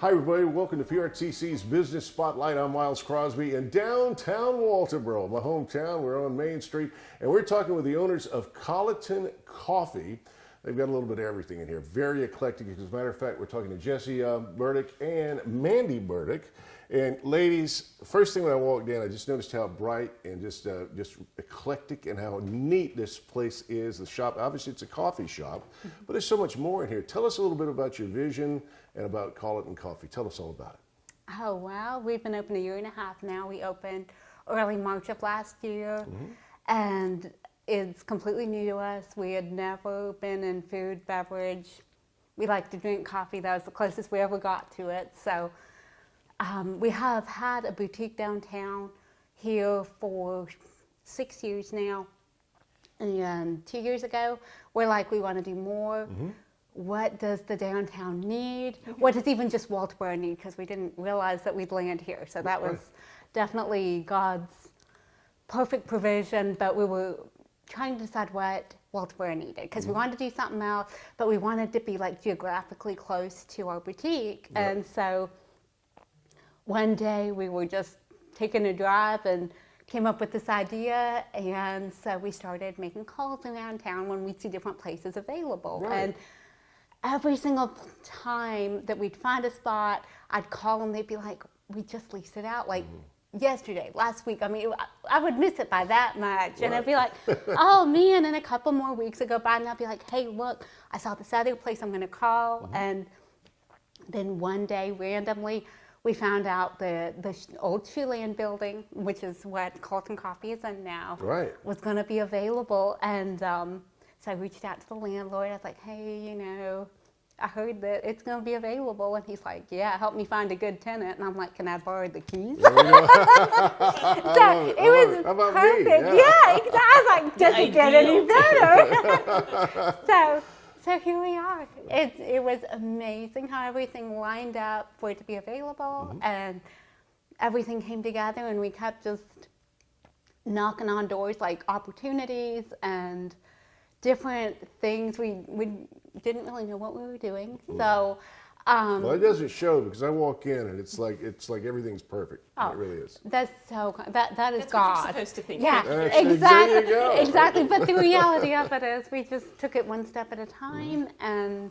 Hi everybody, welcome to PRTC's Business Spotlight. I'm Miles Crosby in downtown Walterboro, my hometown. We're on Main Street, and we're talking with the owners of Colleton Coffee. They've got a little bit of everything in here, very eclectic. As a matter of fact, we're talking to Jessy Burdick and Mandy Burdick. And ladies, first thing when I walked in, I just noticed how bright and just eclectic and how neat this place is. The shop, obviously it's a coffee shop, but there's so much more in here. Tell us a little bit about your vision and about Colleton Coffee. Tell us all about it. Oh, well, we've been open a year and a half now. We opened early March of last year, and it's completely new to us. We had never been in food, beverage. We like to drink coffee. That was the closest we ever got to it. So we have had a boutique downtown here for 6 years now. And 2 years ago, we're like, we want to do more. What does the downtown need? What does even just Walterboro need? Because we didn't realize that we'd land here. So that was definitely God's perfect provision, but we were trying to decide what Walterboro needed, because we wanted to do something else, but we wanted to be like geographically close to our boutique. And so one day we were just taking a drive and came up with this idea, and so we started making calls around town when we'd see different places available. And every single time that we'd find a spot, I'd call them, they'd be like, we just leased it out like yesterday, last week. I mean, I would miss it by that much. And I'd be like, oh man, and a couple more weeks would go by and I'd be like, hey, look, I saw this other place, I'm gonna call. And then one day, randomly, we found out the old Shoeland building, which is what Colleton Coffee is in now, was gonna be available. And so I reached out to the landlord. I was like, hey, you know, I heard that it's going to be available. And he's like, yeah, help me find a good tenant. And I'm like, can I borrow the keys? So it was perfect. Yeah, exactly. I was like, does it get any better? So here we are. It was amazing how everything lined up for it to be available. And everything came together, and we kept just knocking on doors, like opportunities and different things. We didn't really know what we were doing. So well, it doesn't show, because I walk in and it's like everything's perfect. It really is. That's so that is God. What you're supposed to think. Yeah, exactly. There you go. Exactly. But the reality of it is we just took it one step at a time, and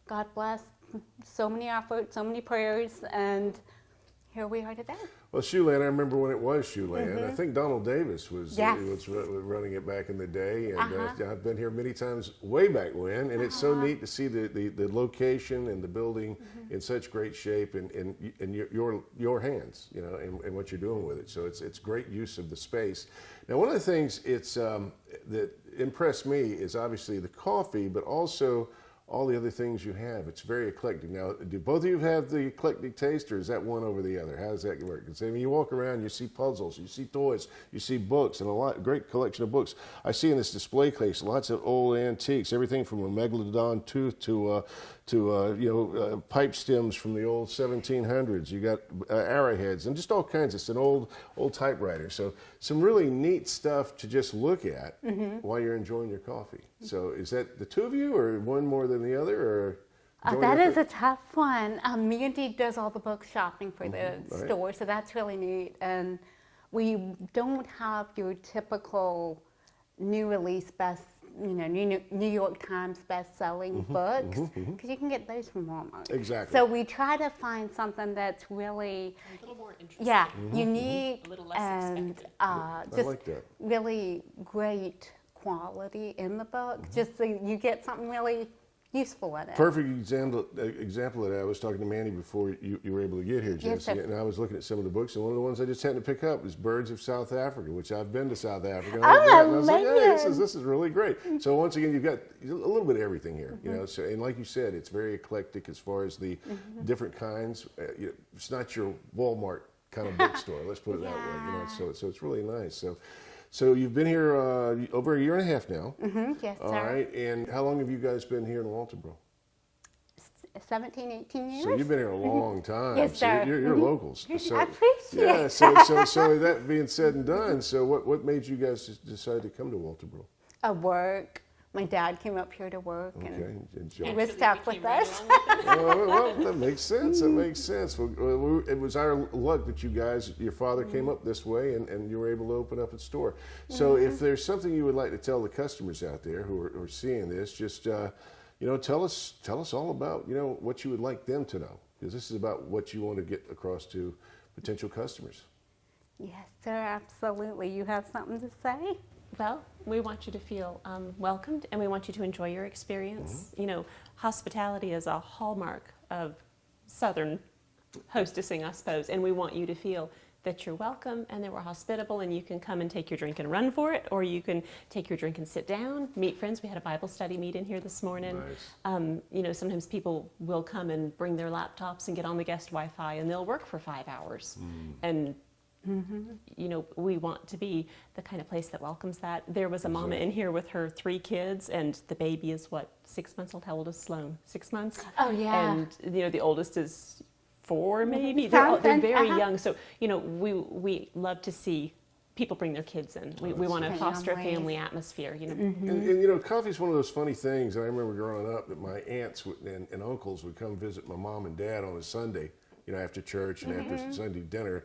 God bless, so many efforts, so many prayers, and here we are today. Well, Shoeland, I remember when it was Shoeland. I think Donald Davis was running it back in the day, and I've been here many times way back when, and it's so neat to see the location and the building in such great shape, and your hands, you know, and what you're doing with it. So it's great use of the space. Now, one of the things that impressed me is obviously the coffee, but also all the other things you have. It's very eclectic. Now, do both of you have the eclectic taste, or is that one over the other? How does that work? Because I mean, you walk around, you see puzzles, you see toys, you see books, and great collection of books. I see in this display case lots of old antiques, everything from a megalodon tooth to pipe stems from the old 1700s. You got arrowheads and just all kinds. It's an old typewriter. So some really neat stuff to just look at while you're enjoying your coffee. So is that the two of you, or one more than the other, or? That is a tough one. Mandy does all the book shopping for the store, so that's really neat. And we don't have your typical new release New York Times best-selling books, because you can get those from Walmart. Exactly. So we try to find something that's really a little more interesting, unique, a little less and expected. just really great quality in the book, just so you get something really useful in it. Perfect example of that. I was talking to Mandy before you were able to get here, Jessy, and I was looking at some of the books, and one of the ones I just happened to pick up is Birds of South Africa, which I've been to South Africa. And I was like, hey, this is really great. So once again, you've got a little bit of everything here, you know. So, and like you said, it's very eclectic as far as the different kinds. It's not your Walmart kind of bookstore. Let's put it that way. You know, so it's really nice. So you've been here over a year and a half now. Yes, sir. All right. And how long have you guys been here in Walterboro? 17, 18 years. So you've been here a long time. Yes, sir. So you're locals. So, I appreciate it. So that being said and done, so what made you guys decide to come to Walterboro? Work. my dad came up here to work, and enjoy. he was stuck with us. Well, that makes sense. That makes sense. Well, it was our luck that you guys, your father came up this way, and you were able to open up a store. So if there's something you would like to tell the customers out there who are seeing this, just tell us all about what you would like them to know, because this is about what you want to get across to potential customers. Yes, sir, absolutely. You have something to say? Well, we want you to feel welcomed, and we want you to enjoy your experience. Hospitality is a hallmark of Southern hostessing, I suppose, and we want you to feel that you're welcome and that we're hospitable, and you can come and take your drink and run for it, or you can take your drink and sit down, meet friends. We had a Bible study meet in here this morning. Nice. Sometimes people will come and bring their laptops and get on the guest Wi-Fi, and they'll work for 5 hours. And we want to be the kind of place that welcomes that. There was a mama in here with her 3 kids, and the baby is 6 months old? How old is Sloan? 6 months? Oh, yeah. And the oldest is 4 maybe. They're very young. So we love to see people bring their kids in. We want to foster a family atmosphere. And coffee's one of those funny things. And I remember growing up that my aunts and uncles would come visit my mom and dad on a Sunday, after church and after Sunday dinner.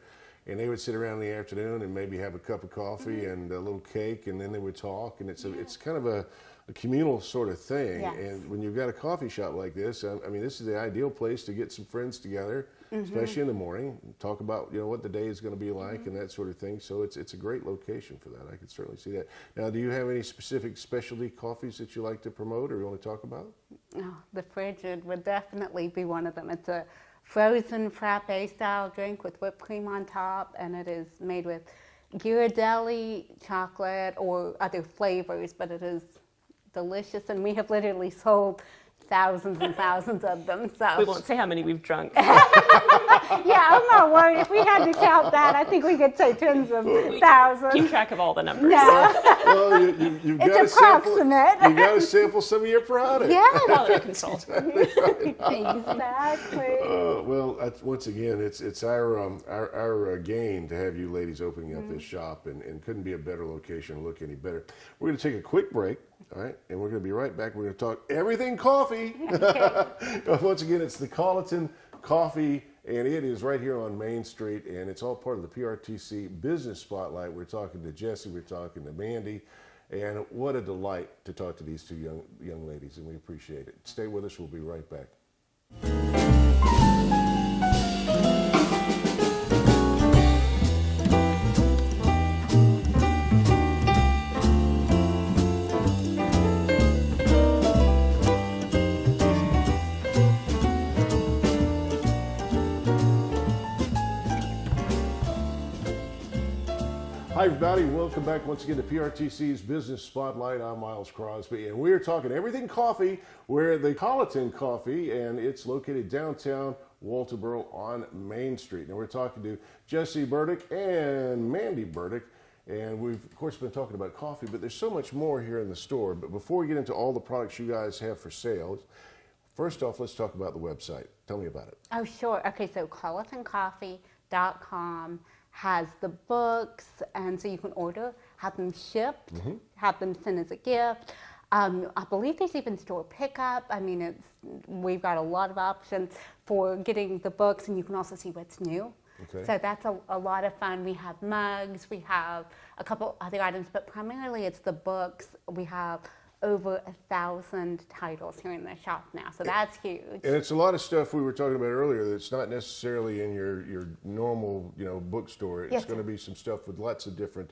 And they would sit around in the afternoon and maybe have a cup of coffee and a little cake, and then they would talk. And it's kind of a communal sort of thing. Yes. And when you've got a coffee shop like this, this is the ideal place to get some friends together, especially in the morning, talk about what the day is going to be like and that sort of thing. So it's a great location for that. I can certainly see that. Now, do you have any specific specialty coffees that you like to promote or you want to talk about? Oh, the frigid would definitely be one of them. It's a frozen frappe style drink with whipped cream on top, and it is made with Ghirardelli chocolate or other flavors, but it is delicious, and we have literally sold thousands and thousands of them. So We won't say how many we've drunk. yeah, I'm not worried. If we had to count that, I think we could say tens of thousands. Keep track of all the numbers. No, Well, you've got it's approximate. You got to sample some of your product. Yeah, Quality consult. exactly. Once again, it's our gain to have you ladies opening up this shop, and couldn't be a better location, look any better. We're going to take a quick break, all right, and we're going to be right back. We're going to talk everything coffee. Once again, it's the Colleton Coffee, and it is right here on Main Street, and it's all part of the PRTC Business Spotlight. We're talking to Jessy, we're talking to Mandy, and what a delight to talk to these 2 young ladies, and we appreciate it. Stay with us. We'll be right back. Hi, everybody. Welcome back once again to PRTC's Business Spotlight. I'm Miles Crosby, and we're talking everything coffee. We're at the Colleton Coffee, and it's located downtown Walterboro on Main Street. Now, we're talking to Jessy Burdick and Mandy Burdick, and we've, of course, been talking about coffee, but there's so much more here in the store. But before we get into all the products you guys have for sale, first off, let's talk about the website. Tell me about it. Oh, sure. Okay, so ColletonCoffee.com has the books, and so you can order, have them shipped, have them sent as a gift. I believe there's even store pickup. We've got a lot of options for getting the books, and you can also see what's new. Okay. So that's a lot of fun. We have mugs, we have a couple other items, but primarily it's the books. We have over 1,000 titles here in the shop now, so that's huge. And it's a lot of stuff we were talking about earlier that's not necessarily in your normal bookstore. It's going to be some stuff with lots of different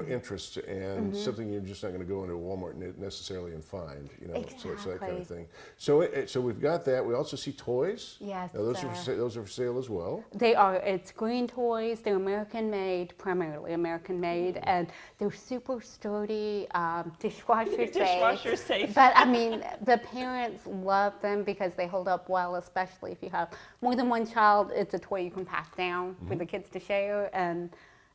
interests and something you're just not going to go into Walmart necessarily and find. Exactly. So that kind of thing. So we've got that. We also see toys. Yes, now, those are for sale as well. They are. It's green toys. They're American made, primarily American made, and they're super sturdy, dishwasher safe. Dishwasher safe. But the parents love them because they hold up well, especially if you have more than one child. It's a toy you can pass down for the kids to share, and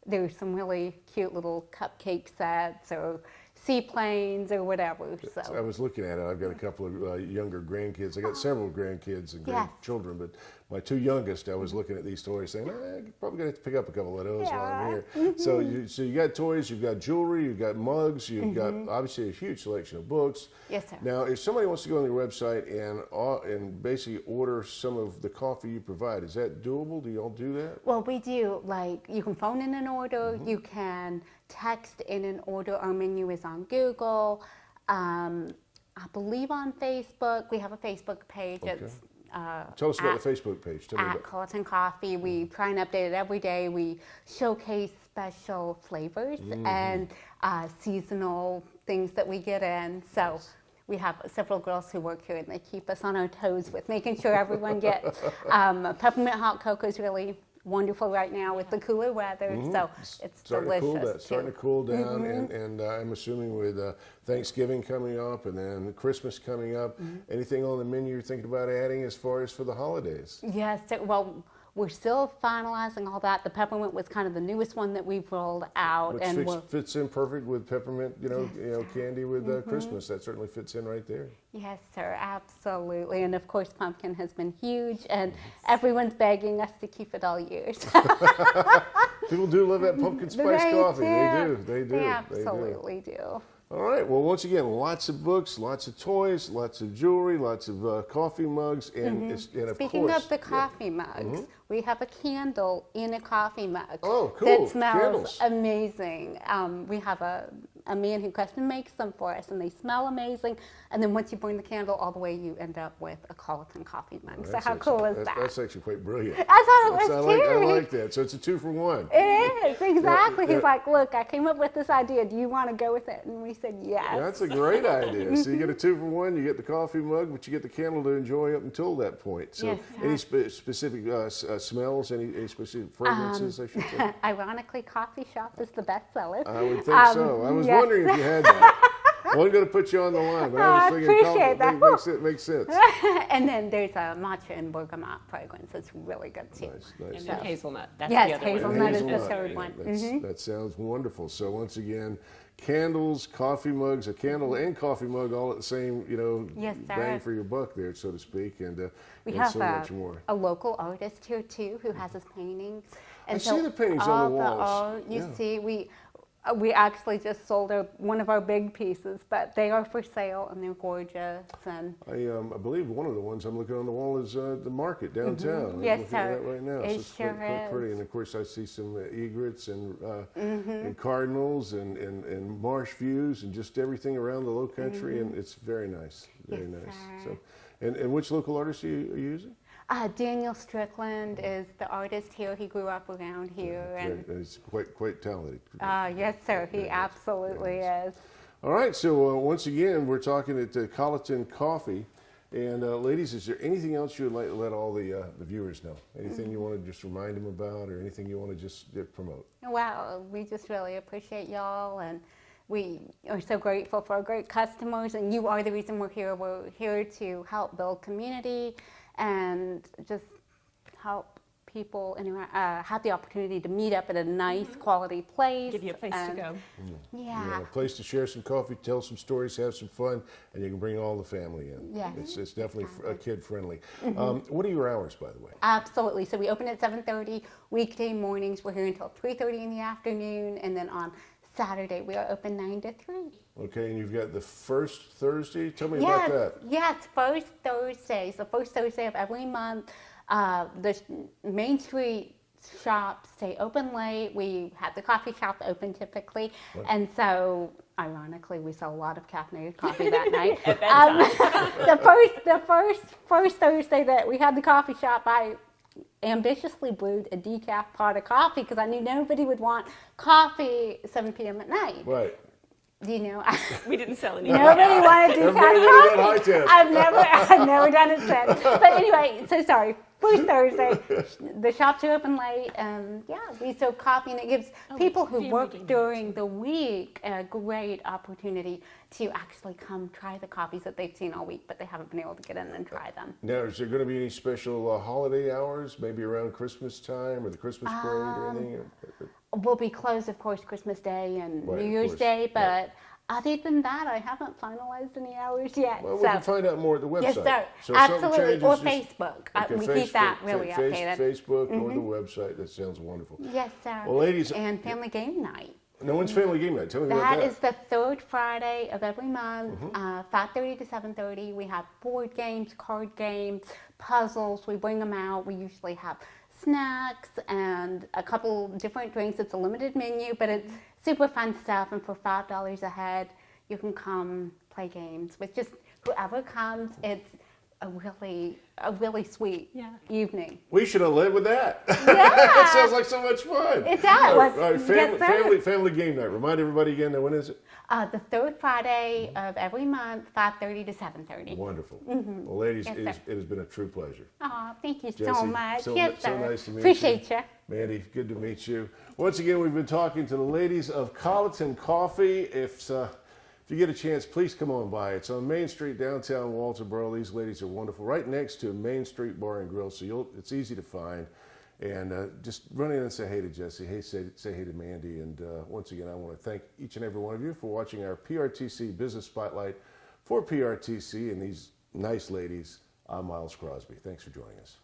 there's some really cute little cupcake sets, or seaplanes or whatever. So I was looking at it. I've got a couple of younger grandkids. I got several grandkids and grandchildren, but my two youngest, I was looking at these toys saying, I'm probably going to pick up a couple of those while I'm here. So you got toys, you've got jewelry, you've got mugs, you've got obviously a huge selection of books. Yes, sir. Now, if somebody wants to go on your website and basically order some of the coffee you provide, is that doable? Do y'all do that? Well, we do. Like, you can phone in an order, you can text in an order. Our menu is on Google. I believe on Facebook. We have a Facebook page. Okay. It's Tell us about the Facebook page. Tell me at about Colleton Coffee. We try and update it every day. We showcase special flavors and seasonal things that we get in. So we have several girls who work here, and they keep us on our toes with making sure everyone gets peppermint hot cocoa is really wonderful right now with the cooler weather. So it's delicious. Starting to cool down, and I'm assuming with Thanksgiving coming up and then Christmas coming up, anything on the menu you're thinking about adding as far as for the holidays? Yes, well, we're still finalizing all that. The peppermint was kind of the newest one that we've rolled out, Which fits in perfect with peppermint, candy with Christmas. That certainly fits in right there. Yes, sir, absolutely. And of course, pumpkin has been huge, and everyone's begging us to keep it all years. People do love that pumpkin spice coffee. They do. They absolutely do. All right. Well, once again, lots of books, lots of toys, lots of jewelry, lots of coffee mugs, and, of Speaking course, of the coffee mugs, we have a candle in a coffee mug. Oh, cool. That smells Candles. amazing. We have a man who custom makes them for us, and they smell amazing. And then once you burn the candle all the way, you end up with a Colleton coffee mug. So how cool is that? That's actually quite brilliant. I thought it was too. I like that. So it's a 2-for-1. It is, exactly. He's like, look, I came up with this idea. Do you want to go with it? And we said, yes. That's a great idea. So you get a 2-for-1, you get the coffee mug, but you get the candle to enjoy up until that point. So Yes, any specific smells, any specific fragrances, I should say? Ironically, coffee shop is the best seller. I would think so. I was wondering if you had that. I wasn't going to put you on the line, but I was thinking appreciate that. Makes sense. And then there's a matcha and bergamot fragrance. It's really good too. Nice. And then hazelnut. That's Yes, the other hazelnut one. is the third one. That sounds wonderful. So once again, candles, coffee mugs, a candle and coffee mug all at the same, Yes, sir. bang for your buck there, so to speak, and We and have so much more. a local artist here too who has his paintings. And I see the paintings on all the walls. art you Yeah. see, we actually just sold one of our big pieces, but they are for sale and they're gorgeous. And I believe one of the ones I'm looking on the wall is the market downtown. Yes, I'm looking sir. at that right now. It So it's quite pretty. And of course, I see some egrets and cardinals and marsh views and just everything around the Low Country, and it's very nice. Very Yes, nice. sir. So, and which local artists are you using? Daniel Strickland is the artist here. He grew up around here. And He's quite talented. yes, sir, he absolutely is. All right, so once again, we're talking at Colleton Coffee. And ladies, is there anything else you would like to let all the viewers know? Anything you want to just remind them about, or anything you want to just promote? Wow, we just really appreciate y'all, and we are so grateful for our great customers, and you are the reason we're here. We're here to help build community and just help people have the opportunity to meet up at a nice quality place. Give you a place to go. Yeah. A place to share some coffee, tell some stories, have some fun, and you can bring all the family in. Yes. It's definitely kid friendly. What are your hours, by the way? Absolutely. So we open at 7:30 weekday mornings. We're here until 3:30 in the afternoon, and then on Saturday we are open 9 to 3. Okay, and you've got the first Thursday. Tell me about that. Yes, first Thursday. So first Thursday of every month. The Main Street shops stay open late. We have the coffee shop open typically, and so ironically, we sell a lot of caffeinated coffee that night. the first Thursday that we had the coffee shop, I ambitiously brewed a decaf pot of coffee because I knew nobody would want coffee at 7 p.m. at night. Right. You know, We didn't sell any. nobody wanted decaf Everybody wanted that high coffee. test. I've never done it since. But anyway, so sorry. First Thursday, the shops are open late, and we serve coffee, and it gives people who work during the week a great opportunity to actually come try the coffees that they've seen all week, but they haven't been able to get in and try them. Now, is there going to be any special holiday hours, maybe around Christmas time or the Christmas parade or anything? We'll be closed, of course, Christmas Day and Right, New of Year's course. Day, but Other than that, I haven't finalized any hours yet. Well, we can find out more at the website. Yes, sir. So if something Absolutely. Or changes, Facebook. Okay, We keep that really updated. Facebook or the website. That sounds wonderful. Yes, sir. Well, ladies, and family game night. no one's family game night. Tell me about that. That is the third Friday of every month, 5:30 to 7:30. We have board games, card games, puzzles. We bring them out. We usually have snacks and a couple different drinks. It's a limited menu, but it's super fun stuff. And for $5 a head, you can come play games with just whoever comes. It's a really sweet evening. We should have led with that. Yeah. That sounds like so much fun. It does. All right, Yes, sir. family game night. Remind everybody again, when is it? The third Friday of every month, 5:30 to 7:30. Wonderful. Well, ladies, Yes, it has been a true pleasure. Oh, thank you Jessy, so much. so Yes, sir. nice to meet Appreciate you. Mandy, good to meet you. Once again, we've been talking to the ladies of Colleton Coffee. If you get a chance, please come on by. It's on Main Street, downtown Walterboro. These ladies are wonderful. Right next to Main Street Bar and Grill, so it's easy to find. And just run in and say hey to Jessy. Hey, say hey to Mandy. And once again, I want to thank each and every one of you for watching our PRTC Business Spotlight for PRTC and these nice ladies. I'm Miles Crosby. Thanks for joining us.